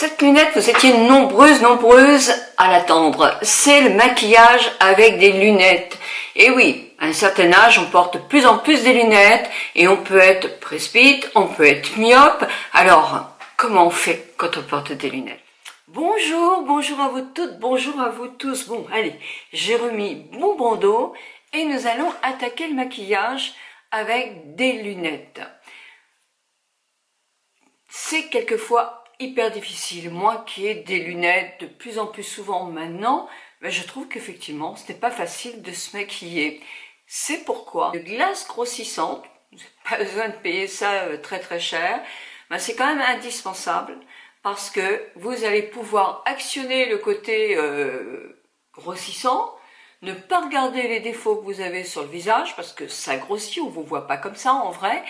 Cette lunette, vous étiez nombreuses à l'attendre. C'est le maquillage avec des lunettes. Et oui, à un certain âge, on porte de plus en plus des lunettes et on peut être presbyte, on peut être myope. Alors, comment on fait quand on porte des lunettes? Bonjour à vous toutes, bonjour à vous tous. Bon, allez, j'ai remis mon bandeau et nous allons attaquer le maquillage avec des lunettes. C'est quelquefois hyper difficile. Moi qui ai des lunettes de plus en plus souvent maintenant, ben je trouve qu'effectivement, ce n'est pas facile de se maquiller. C'est pourquoi une glace grossissante, vous n'avez pas besoin de payer ça très cher, ben c'est quand même indispensable parce que vous allez pouvoir actionner le côté grossissant, ne pas regarder les défauts que vous avez sur le visage parce que ça grossit, on vous voit pas comme ça en vrai,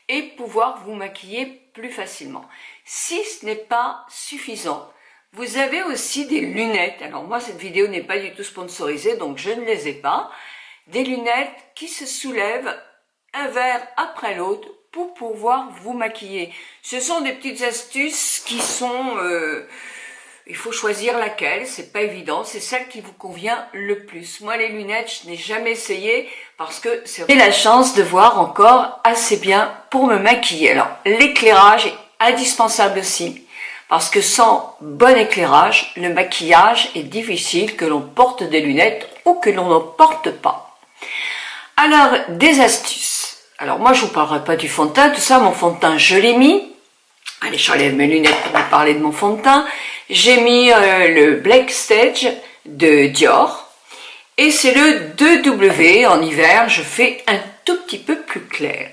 et pouvoir vous maquiller plus facilement. Si ce n'est pas suffisant, vous avez aussi des lunettes. Alors moi, cette vidéo n'est pas du tout sponsorisée, donc je ne les ai pas. Des lunettes qui se soulèvent un verre après l'autre pour pouvoir vous maquiller. Ce sont des petites astuces qui sont... il faut choisir laquelle, c'est pas évident, c'est celle qui vous convient le plus. Moi, les lunettes, je n'ai jamais essayé parce que j'ai la chance de voir encore assez bien pour me maquiller. Alors, l'éclairage est indispensable aussi parce que sans bon éclairage, le maquillage est difficile, que l'on porte des lunettes ou que l'on n'en porte pas. Alors, des astuces. Alors, moi, je vous parlerai pas du fond de teint, tout ça, mon fond de teint, je l'ai mis. Allez, j'enlève mes lunettes pour vous parler de mon fond de teint. J'ai mis le Black Stage de Dior. Et c'est le 2W. En hiver, je fais un tout petit peu plus clair.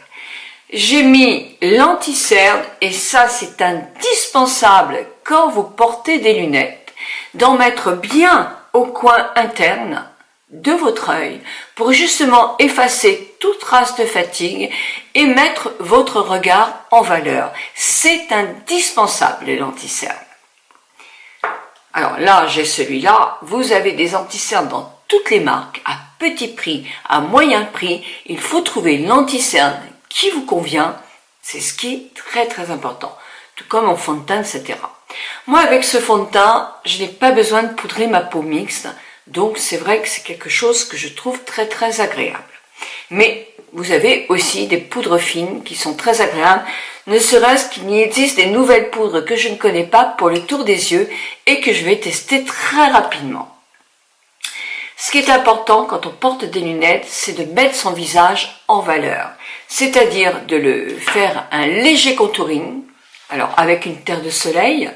J'ai mis l'anti-cerne. Et ça, c'est indispensable quand vous portez des lunettes. D'en mettre bien au coin interne de votre œil pour justement effacer toute trace de fatigue et mettre votre regard en valeur. C'est indispensable, les anti-cernes. Alors là, j'ai celui-là. Vous avez des anti-cernes dans toutes les marques, à petit prix, à moyen prix. Il faut trouver l'anti-cerne qui vous convient. C'est ce qui est très important. Tout comme en fond de teint, etc. Moi, avec ce fond de teint, je n'ai pas besoin de poudrer ma peau mixte. Donc, c'est vrai que c'est quelque chose que je trouve très agréable. Mais vous avez aussi des poudres fines qui sont très agréables, ne serait-ce qu'il existe des nouvelles poudres que je ne connais pas pour le tour des yeux et que je vais tester très rapidement. Ce qui est important quand on porte des lunettes, c'est de mettre son visage en valeur, c'est-à-dire de le faire un léger contouring, alors avec une terre de soleil,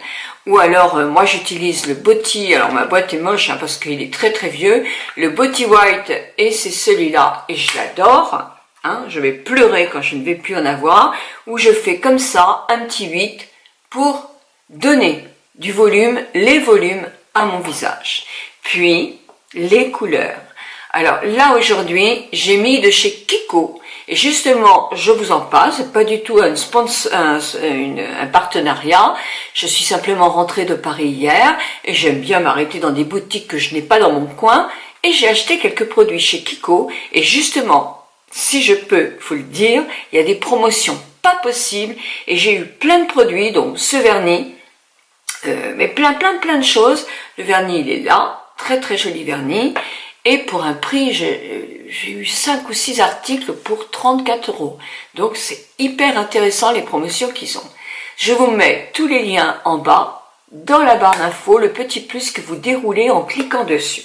ou alors moi j'utilise le Body, alors ma boîte est moche hein, parce qu'il est très vieux, le Body White et c'est celui-là et je l'adore, hein, je vais pleurer quand je ne vais plus en avoir, où je fais comme ça un petit 8 pour donner du volume, les volumes à mon visage. Puis les couleurs. Alors là aujourd'hui j'ai mis de chez Kiko. Et justement, je vous en parle, c'est pas du tout un partenariat, je suis simplement rentrée de Paris hier, et j'aime bien m'arrêter dans des boutiques que je n'ai pas dans mon coin, et j'ai acheté quelques produits chez Kiko, et justement, si je peux vous le dire, il y a des promotions pas possibles, et j'ai eu plein de produits, donc ce vernis, mais plein de choses, le vernis il est là, très joli vernis, et pour un prix, j'ai eu 5 ou 6 articles pour 34 €. Donc c'est hyper intéressant les promotions qu'ils ont. Je vous mets tous les liens en bas, dans la barre d'infos, le petit plus que vous déroulez en cliquant dessus.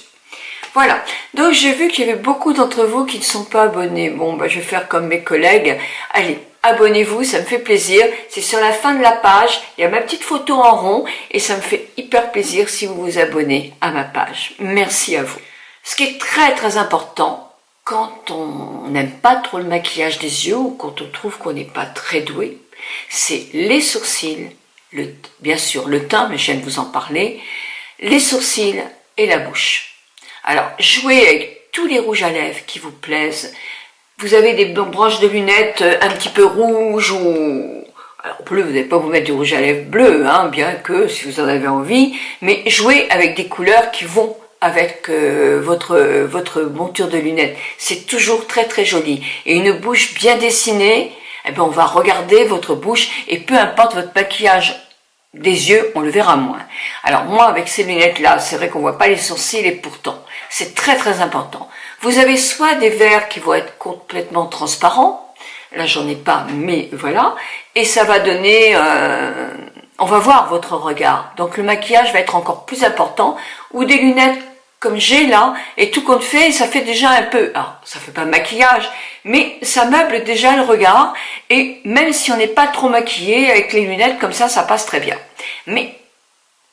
Voilà, donc j'ai vu qu'il y avait beaucoup d'entre vous qui ne sont pas abonnés. Bon, bah, je vais faire comme mes collègues. Allez, abonnez-vous, ça me fait plaisir. C'est sur la fin de la page, il y a ma petite photo en rond et ça me fait hyper plaisir si vous vous abonnez à ma page. Merci à vous. Ce qui est très important, quand on n'aime pas trop le maquillage des yeux ou quand on trouve qu'on n'est pas très doué, c'est les sourcils, bien sûr le teint, mais je viens de vous en parler, les sourcils et la bouche. Alors, jouez avec tous les rouges à lèvres qui vous plaisent. Vous avez des branches de lunettes un petit peu rouges ou... Alors bleu, vous n'allez pas vous mettre du rouge à lèvres bleu, hein, bien que si vous en avez envie, mais jouez avec des couleurs qui vont avec votre monture de lunettes. C'est toujours très joli. Et une bouche bien dessinée, eh ben on va regarder votre bouche et peu importe votre maquillage des yeux, on le verra moins. Alors moi, avec ces lunettes-là, c'est vrai qu'on voit pas les sourcils et pourtant, c'est très très important. Vous avez soit des verres qui vont être complètement transparents, là j'en ai pas, mais voilà, et ça va donner, on va voir votre regard. Donc le maquillage va être encore plus important, ou des lunettes comme j'ai là, et tout compte fait, ça fait déjà un peu, alors ça fait pas maquillage, mais ça meuble déjà le regard, et même si on n'est pas trop maquillé, avec les lunettes comme ça passe très bien. Mais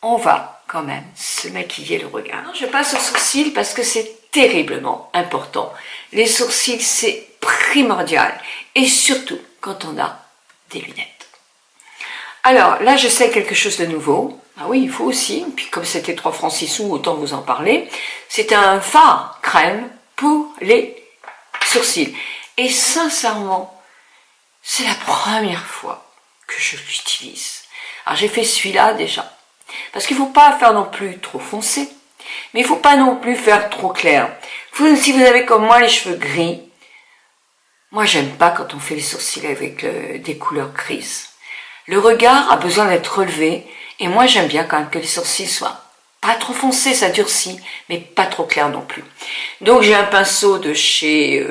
on va quand même se maquiller le regard. Je passe aux sourcils parce que c'est terriblement important. Les sourcils, c'est primordial, et surtout quand on a des lunettes. Alors là, j'essaie quelque chose de nouveau. Ah oui, il faut aussi, puis comme c'était 3 francs 6 sous, autant vous en parler. C'est un fard crème pour les sourcils. Et sincèrement, c'est la première fois que je l'utilise. Alors j'ai fait celui-là déjà. Parce qu'il ne faut pas faire non plus trop foncé, mais il ne faut pas non plus faire trop clair. Si vous avez comme moi les cheveux gris, moi j'aime pas quand on fait les sourcils avec des couleurs grises. Le regard a besoin d'être relevé, et moi j'aime bien quand même que les sourcils soient pas trop foncés, ça durcit, mais pas trop clair non plus. Donc j'ai un pinceau de chez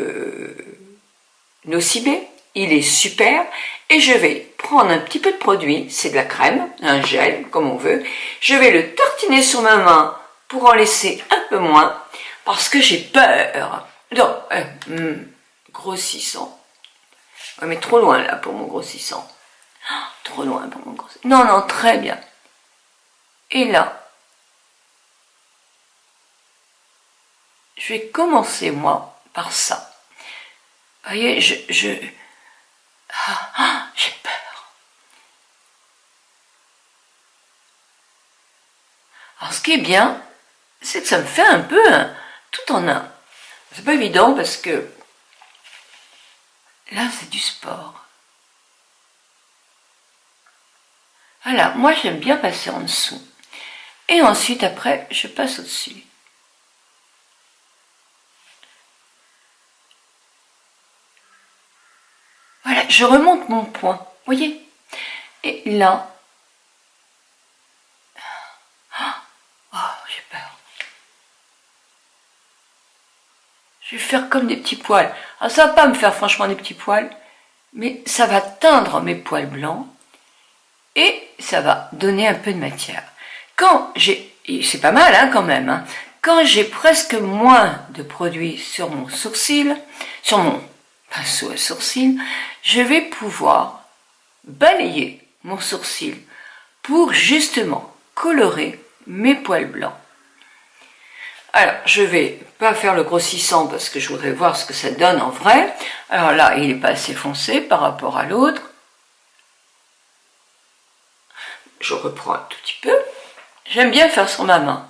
Nocibé, il est super, et je vais prendre un petit peu de produit, c'est de la crème, un gel, comme on veut, je vais le tartiner sur ma main pour en laisser un peu moins, parce que j'ai peur. Non, grossissant. Ouais, mais trop loin là pour mon grossissant. Trop loin pour mon grossissant. Non, non, très bien. Et là, je vais commencer moi par ça. Vous voyez, j'ai peur. Alors ce qui est bien, c'est que ça me fait un peu tout en un. C'est pas évident parce que là c'est du sport. Voilà, moi j'aime bien passer en dessous. Et ensuite après, je passe au-dessus. Voilà, je remonte mon point, voyez. Et là, oh, j'ai peur. Je vais faire comme des petits poils. Alors ça va pas me faire franchement des petits poils, mais ça va teindre mes poils blancs et ça va donner un peu de matière. Quand j'ai, c'est pas mal hein, quand même, hein, quand j'ai presque moins de produit sur mon sourcil, sur mon pinceau à sourcil, je vais pouvoir balayer mon sourcil pour justement colorer mes poils blancs. Alors, je vais pas faire le grossissant parce que je voudrais voir ce que ça donne en vrai. Alors là, il n'est pas assez foncé par rapport à l'autre. Je reprends un tout petit peu. J'aime bien faire sur ma main.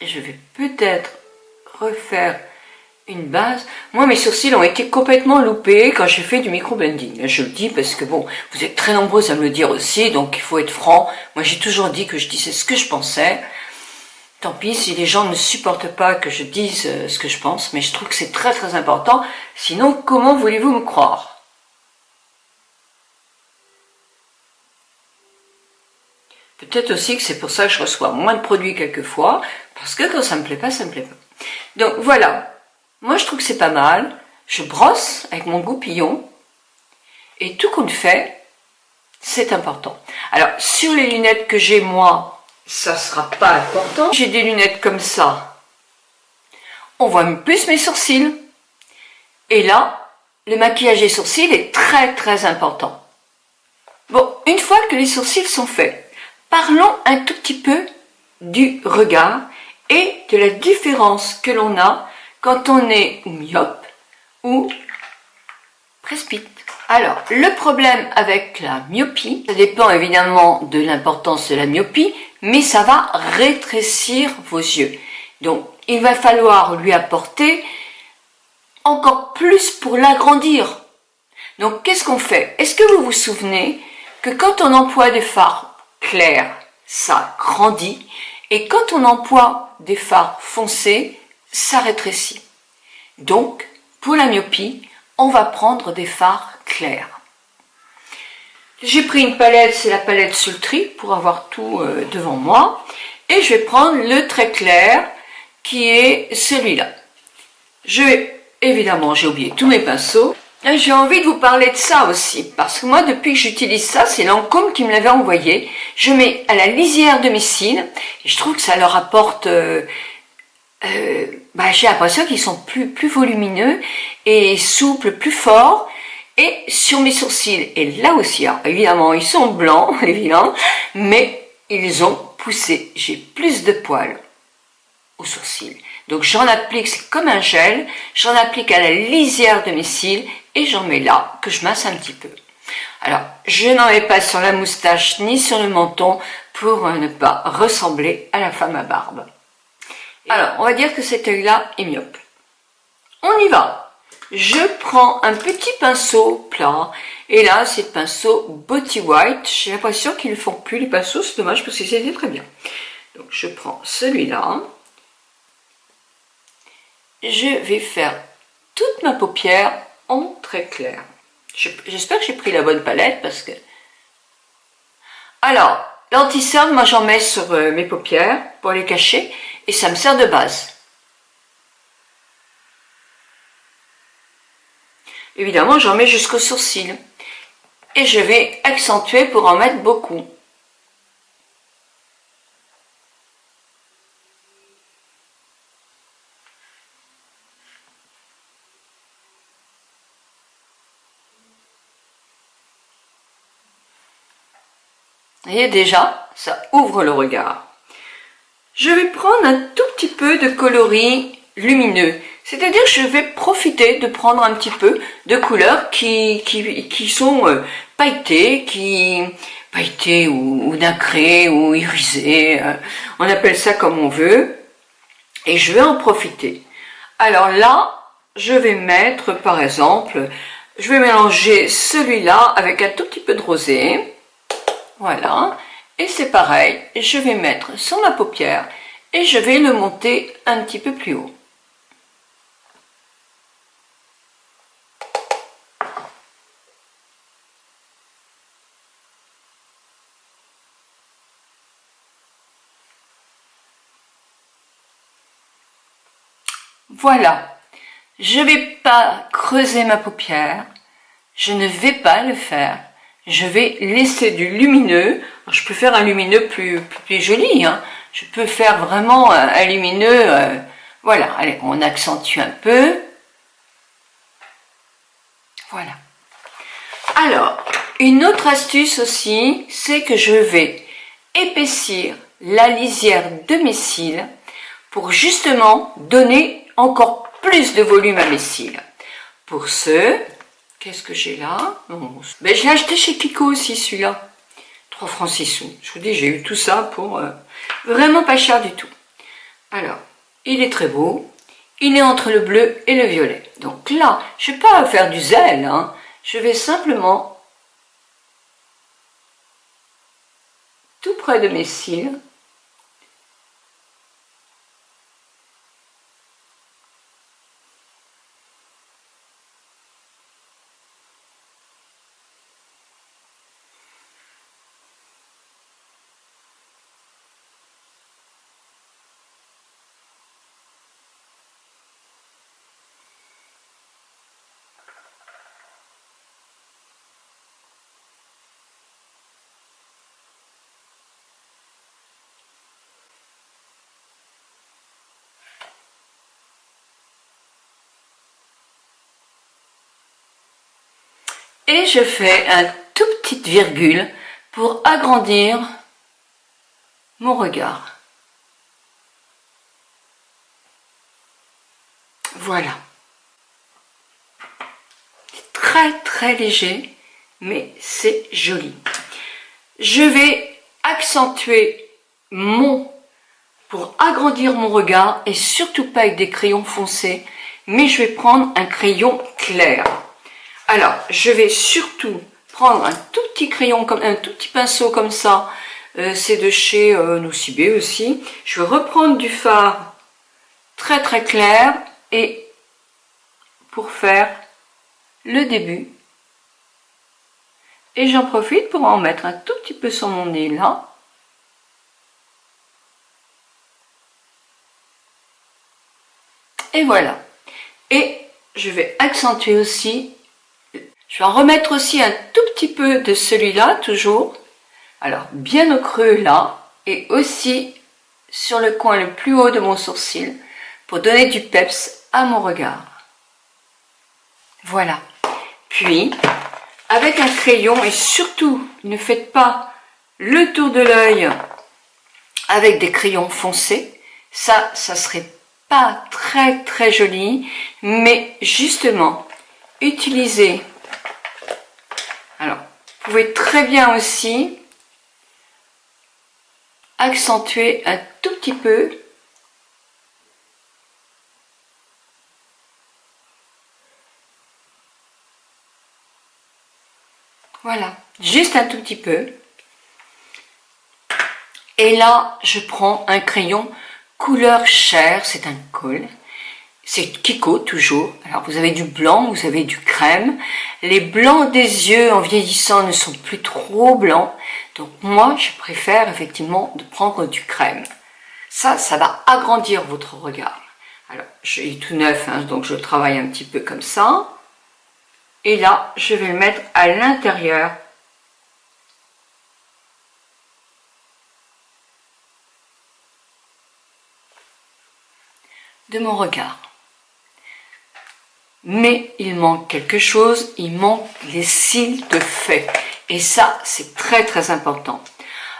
Et je vais peut-être refaire une base. Moi, mes sourcils ont été complètement loupés quand j'ai fait du micro-blending. Je le dis parce que bon, vous êtes très nombreux à me le dire aussi, donc il faut être franc. Moi, j'ai toujours dit que je disais ce que je pensais. Tant pis si les gens ne supportent pas que je dise ce que je pense, mais je trouve que c'est très très important. Sinon, comment voulez-vous me croire? Peut-être aussi que c'est pour ça que je reçois moins de produits quelquefois, parce que quand ça me plaît pas, ça me plaît pas. Donc voilà. Moi, je trouve que c'est pas mal. Je brosse avec mon goupillon. Et tout compte fait, c'est important. Alors, sur les lunettes que j'ai, moi, ça sera pas important. J'ai des lunettes comme ça. On voit plus mes sourcils. Et là, le maquillage des sourcils est très, très important. Bon, une fois que les sourcils sont faits, parlons un tout petit peu du regard et de la différence que l'on a quand on est myope ou presbyte. Alors, le problème avec la myopie, ça dépend évidemment de l'importance de la myopie, mais ça va rétrécir vos yeux. Donc, il va falloir lui apporter encore plus pour l'agrandir. Donc, qu'est-ce qu'on fait? Est-ce que vous vous souvenez que quand on emploie des fards clairs, ça grandit, et quand on emploie des fards foncés, ça rétrécit. Donc, pour la myopie, on va prendre des fards clairs. J'ai pris une palette, c'est la palette Sultry pour avoir tout devant moi. Et je vais prendre le très clair qui est celui-là. Évidemment, j'ai oublié tous mes pinceaux. J'ai envie de vous parler de ça aussi, parce que moi, depuis que j'utilise ça, c'est Lancôme qui me l'avait envoyé. Je mets à la lisière de mes cils, et je trouve que ça leur apporte... j'ai l'impression qu'ils sont plus volumineux et souples, plus forts. Et sur mes sourcils, et là aussi, alors, évidemment, ils sont blancs, évidemment, mais ils ont poussé. J'ai plus de poils aux sourcils. Donc j'en applique, c'est comme un gel, j'en applique à la lisière de mes cils et j'en mets là, que je masse un petit peu. Alors, je n'en mets pas sur la moustache ni sur le menton pour ne pas ressembler à la femme à barbe. Alors, on va dire que cet œil-là est myope. On y va. Je prends un petit pinceau plat et là, c'est le pinceau Body White. J'ai l'impression qu'ils ne font plus les pinceaux, c'est dommage parce qu'ils étaient très bien. Donc, je prends celui-là. Je vais faire toute ma paupière en très clair. J'espère que j'ai pris la bonne palette parce que... Alors, l'anti-cerne, moi j'en mets sur mes paupières pour les cacher et ça me sert de base. Évidemment, j'en mets jusqu'aux sourcils. Et je vais accentuer pour en mettre beaucoup. Vous voyez déjà, ça ouvre le regard. Je vais prendre un tout petit peu de coloris lumineux. C'est-à-dire que je vais profiter de prendre un petit peu de couleurs qui sont pailletées ou nacrées ou irisées. On appelle ça comme on veut. Et je vais en profiter. Alors là, je vais mettre par exemple, je vais mélanger celui-là avec un tout petit peu de rosé. Voilà, et c'est pareil, je vais mettre sur ma paupière et je vais le monter un petit peu plus haut. Voilà, je ne vais pas creuser ma paupière, je ne vais pas le faire. Je vais laisser du lumineux. Alors, je peux faire un lumineux plus joli. Hein. Je peux faire vraiment un lumineux. Voilà, allez, on accentue un peu. Voilà. Alors, une autre astuce aussi, c'est que je vais épaissir la lisière de mes cils pour justement donner encore plus de volume à mes cils. Pour ce... Qu'est-ce que j'ai là? Ben, je l'ai acheté chez Kiko aussi, celui-là. 3 francs 6 sous. Je vous dis, j'ai eu tout ça pour vraiment pas cher du tout. Alors, il est très beau. Il est entre le bleu et le violet. Donc là, je ne vais pas faire du zèle. Hein. Je vais simplement, tout près de mes cils, et je fais un tout petite virgule pour agrandir mon regard. Voilà. C'est très léger, mais c'est joli. Je vais accentuer pour agrandir mon regard et surtout pas avec des crayons foncés, mais je vais prendre un crayon clair. Alors, je vais surtout prendre un tout petit crayon, un tout petit pinceau comme ça, c'est de chez Nocibé aussi. Je vais reprendre du fard très clair et pour faire le début. Et j'en profite pour en mettre un tout petit peu sur mon nez là. Et voilà. Et je vais accentuer aussi. Je vais en remettre aussi un tout petit peu de celui-là, toujours. Alors, bien au creux là. Et aussi sur le coin le plus haut de mon sourcil. Pour donner du peps à mon regard. Voilà. Puis, avec un crayon, et surtout, ne faites pas le tour de l'œil avec des crayons foncés. Ça serait pas très très joli, mais justement, utilisez. Alors, vous pouvez très bien aussi accentuer un tout petit peu. Voilà, juste un tout petit peu. Et là, je prends un crayon couleur chair, c'est un col. C'est Kiko toujours. Alors vous avez du blanc, vous avez du crème. Les blancs des yeux en vieillissant ne sont plus trop blancs. Donc moi, je préfère effectivement de prendre du crème. Ça va agrandir votre regard. Alors, j'ai tout neuf, hein, donc je travaille un petit peu comme ça. Et là, je vais le mettre à l'intérieur. De mon regard. Mais il manque quelque chose, il manque les cils de fait. Et ça, c'est très très important.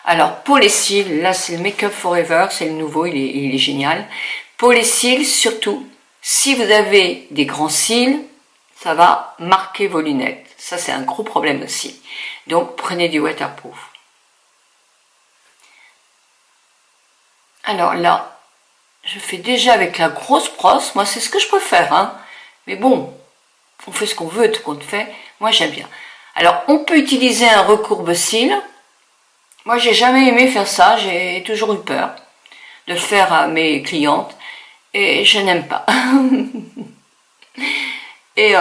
Alors, pour les cils, là c'est le Make Up Forever, c'est le nouveau, il est génial. Pour les cils, surtout, si vous avez des grands cils, ça va marquer vos lunettes. Ça, c'est un gros problème aussi. Donc, prenez du waterproof. Alors là, je fais déjà avec la grosse brosse. Moi, c'est ce que je préfère, hein. Mais bon, on fait ce qu'on veut, tout compte fait. Moi, j'aime bien. Alors, on peut utiliser un recourbe-cils. Moi, j'ai jamais aimé faire ça. J'ai toujours eu peur de le faire à mes clientes. Et je n'aime pas. Et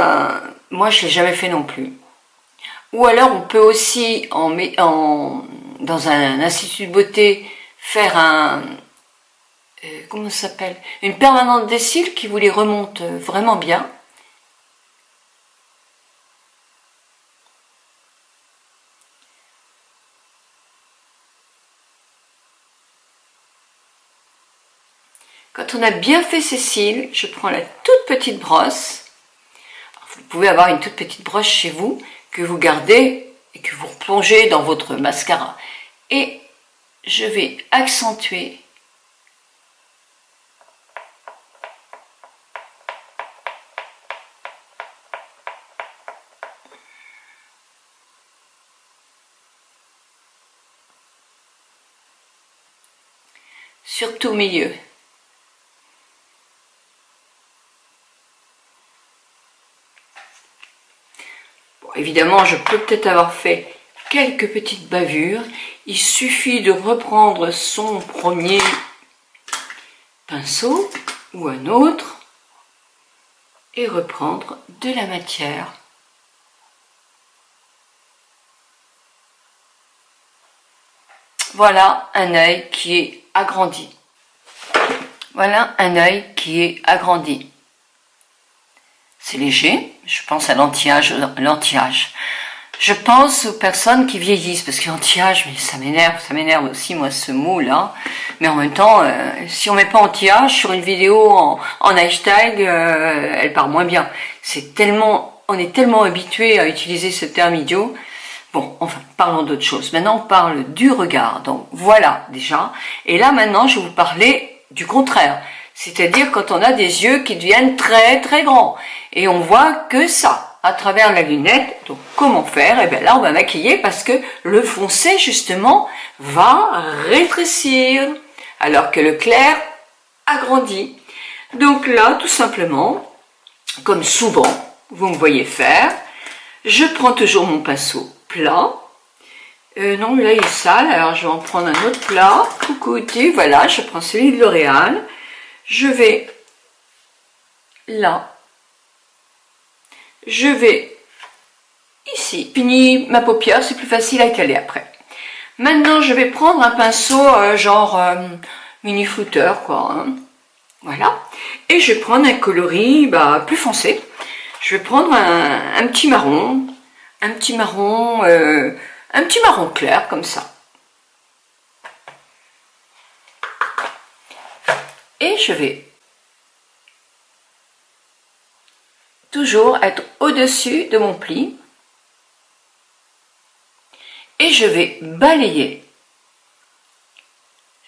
moi, je l'ai jamais fait non plus. Ou alors, on peut aussi, dans un institut de beauté, faire un... comment ça s'appelle? Une permanente des cils qui vous les remonte vraiment bien. Quand on a bien fait ses cils, je prends la toute petite brosse. Vous pouvez avoir une toute petite brosse chez vous que vous gardez et que vous replongez dans votre mascara. Et je vais accentuer surtout au milieu. Bon, évidemment, je peux peut-être avoir fait quelques petites bavures. Il suffit de reprendre son premier pinceau ou un autre et reprendre de la matière. Voilà un œil qui est agrandi. Voilà un œil qui est agrandi. C'est léger, je pense à l'anti-âge. Je pense aux personnes qui vieillissent, parce que l'anti-âge, mais ça m'énerve aussi, moi, ce mot-là. Mais en même temps, si on met pas anti-âge sur une vidéo en hashtag, elle part moins bien. On est tellement habitué à utiliser ce terme idiot. Bon, enfin, parlons d'autre chose. Maintenant, on parle du regard. Donc, voilà, déjà. Et là, maintenant, je vais vous parler du contraire. C'est-à-dire quand on a des yeux qui deviennent très, très grands. Et on voit que ça, à travers la lunette. Donc, comment faire? Et bien là, on va maquiller parce que le foncé, justement, va rétrécir. Alors que le clair agrandit. Donc là, tout simplement, comme souvent, vous me voyez faire, je prends toujours mon pinceau plat. Non, là il est sale, alors je vais en prendre un autre plat. Coucouté, voilà, je prends celui de L'Oréal. Je vais là. Je vais ici. Fini ma paupière, c'est plus facile à étaler après. Maintenant, je vais prendre un pinceau genre mini flouteur, quoi. Hein. Voilà. Et je vais prendre un coloris plus foncé. Je vais prendre un petit marron. Un petit marron clair, comme ça. Et je vais toujours être au-dessus de mon pli. Et je vais balayer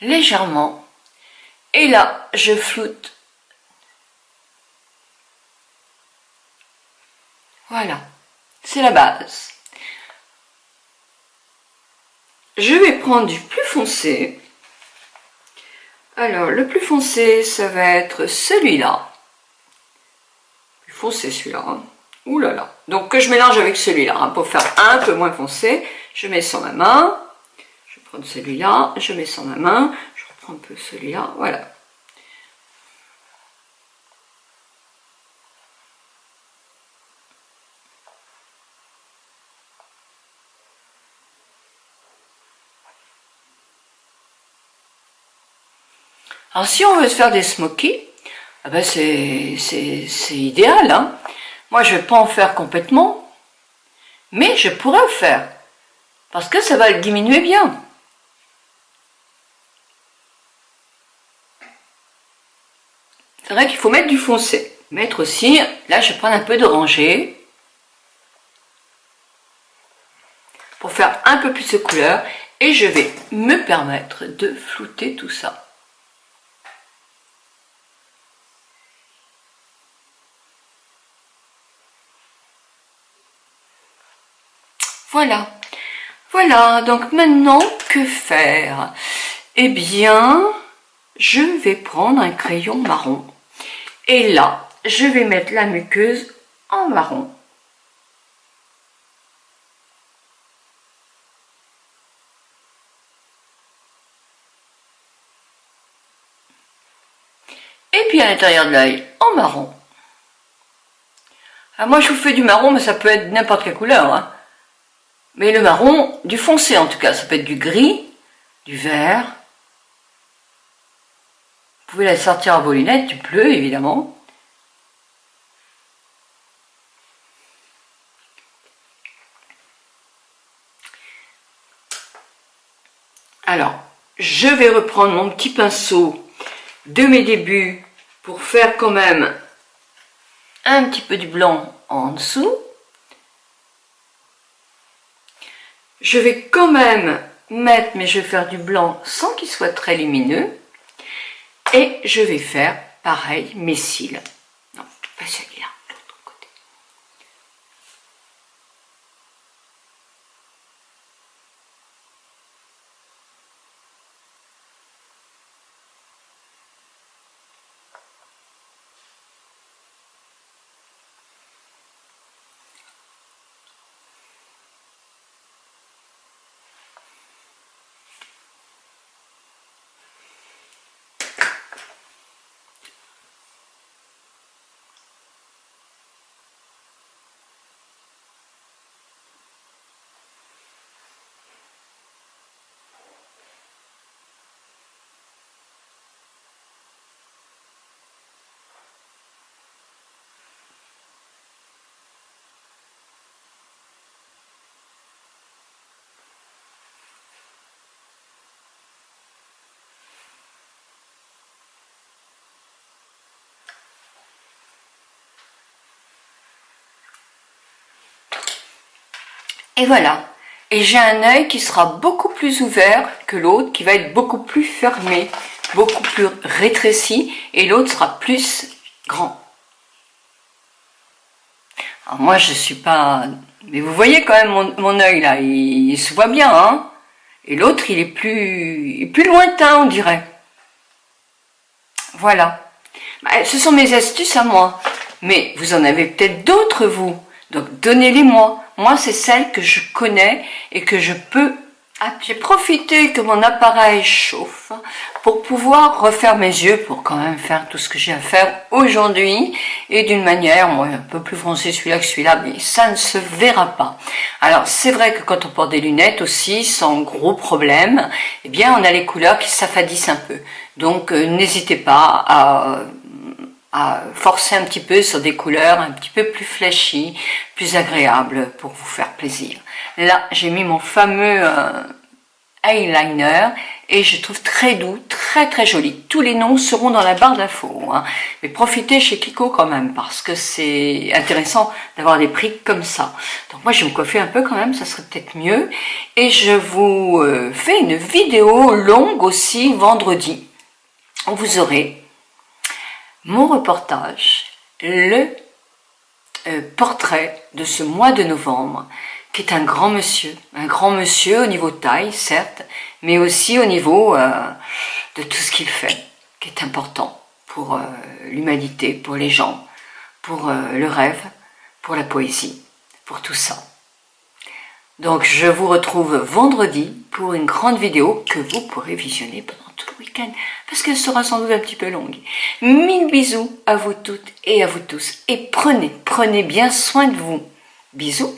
légèrement. Et là, je floute. Voilà, c'est la base. Je vais prendre du plus foncé. Alors, le plus foncé, ça va être celui-là. Plus foncé celui-là. Hein. Ouh là là. Donc, que je mélange avec celui-là. Hein, pour faire un peu moins foncé, je mets sur ma main. Je prends celui-là, je mets sur ma main. Je reprends un peu celui-là. Voilà. Alors si on veut se faire des smokies, ah ben c'est idéal. Hein. Moi je ne vais pas en faire complètement, mais je pourrais le faire, parce que ça va le diminuer bien. C'est vrai qu'il faut mettre du foncé. Mettre aussi, là je vais prendre un peu d'oranger, pour faire un peu plus de couleur, et je vais me permettre de flouter tout ça. Voilà, voilà, donc maintenant, que faire? Eh bien, je vais prendre un crayon marron. Et là, je vais mettre la muqueuse en marron. Et puis à l'intérieur de l'œil, en marron. Alors moi, je vous fais du marron, mais ça peut être n'importe quelle couleur, hein. Mais le marron, du foncé en tout cas, ça peut être du gris, du vert. Vous pouvez la sortir à vos lunettes, du bleu évidemment. Alors, je vais reprendre mon petit pinceau de mes débuts pour faire quand même un petit peu du blanc en dessous. Je vais quand même mettre, mais je vais faire du blanc sans qu'il soit très lumineux. Et je vais faire pareil mes cils. Non, pas celui-là, l'autre côté. Et voilà. Et j'ai un œil qui sera beaucoup plus ouvert que l'autre, qui va être beaucoup plus fermé, beaucoup plus rétréci, et l'autre sera plus grand. Alors moi, je suis pas... Mais vous voyez quand même mon œil là, il se voit bien, hein. Et l'autre, il est plus lointain, on dirait. Voilà. Ce sont mes astuces à moi. Mais vous en avez peut-être d'autres, vous. Donc, donnez-les-moi. Moi, c'est celles que je connais et que je peux J'ai profité que mon appareil chauffe pour pouvoir refaire mes yeux, pour quand même faire tout ce que j'ai à faire aujourd'hui, et d'une manière, moi, un peu plus foncée celui-là que celui-là, mais ça ne se verra pas. Alors, c'est vrai que quand on porte des lunettes aussi, sans gros problème, eh bien, on a les couleurs qui s'affadissent un peu. Donc, n'hésitez pas à forcer un petit peu sur des couleurs un petit peu plus flashy, plus agréables pour vous faire plaisir. Là, j'ai mis mon fameux eyeliner et je trouve très doux, très joli. Tous les noms seront dans la barre d'infos, hein. Mais profitez chez Kiko quand même parce que c'est intéressant d'avoir des prix comme ça. Donc moi je vais me coiffer un peu quand même, ça serait peut-être mieux. Et je vous fais une vidéo longue aussi vendredi. Vous aurez mon reportage, le portrait de ce mois de novembre, qui est un grand monsieur au niveau taille, certes, mais aussi au niveau de tout ce qu'il fait, qui est important pour l'humanité, pour les gens, pour le rêve, pour la poésie, pour tout ça. Donc je vous retrouve vendredi pour une grande vidéo que vous pourrez visionner pendant tout le week-end, parce qu'elle sera sans doute un petit peu longue. Mille bisous à vous toutes et à vous tous, et prenez bien soin de vous. Bisous.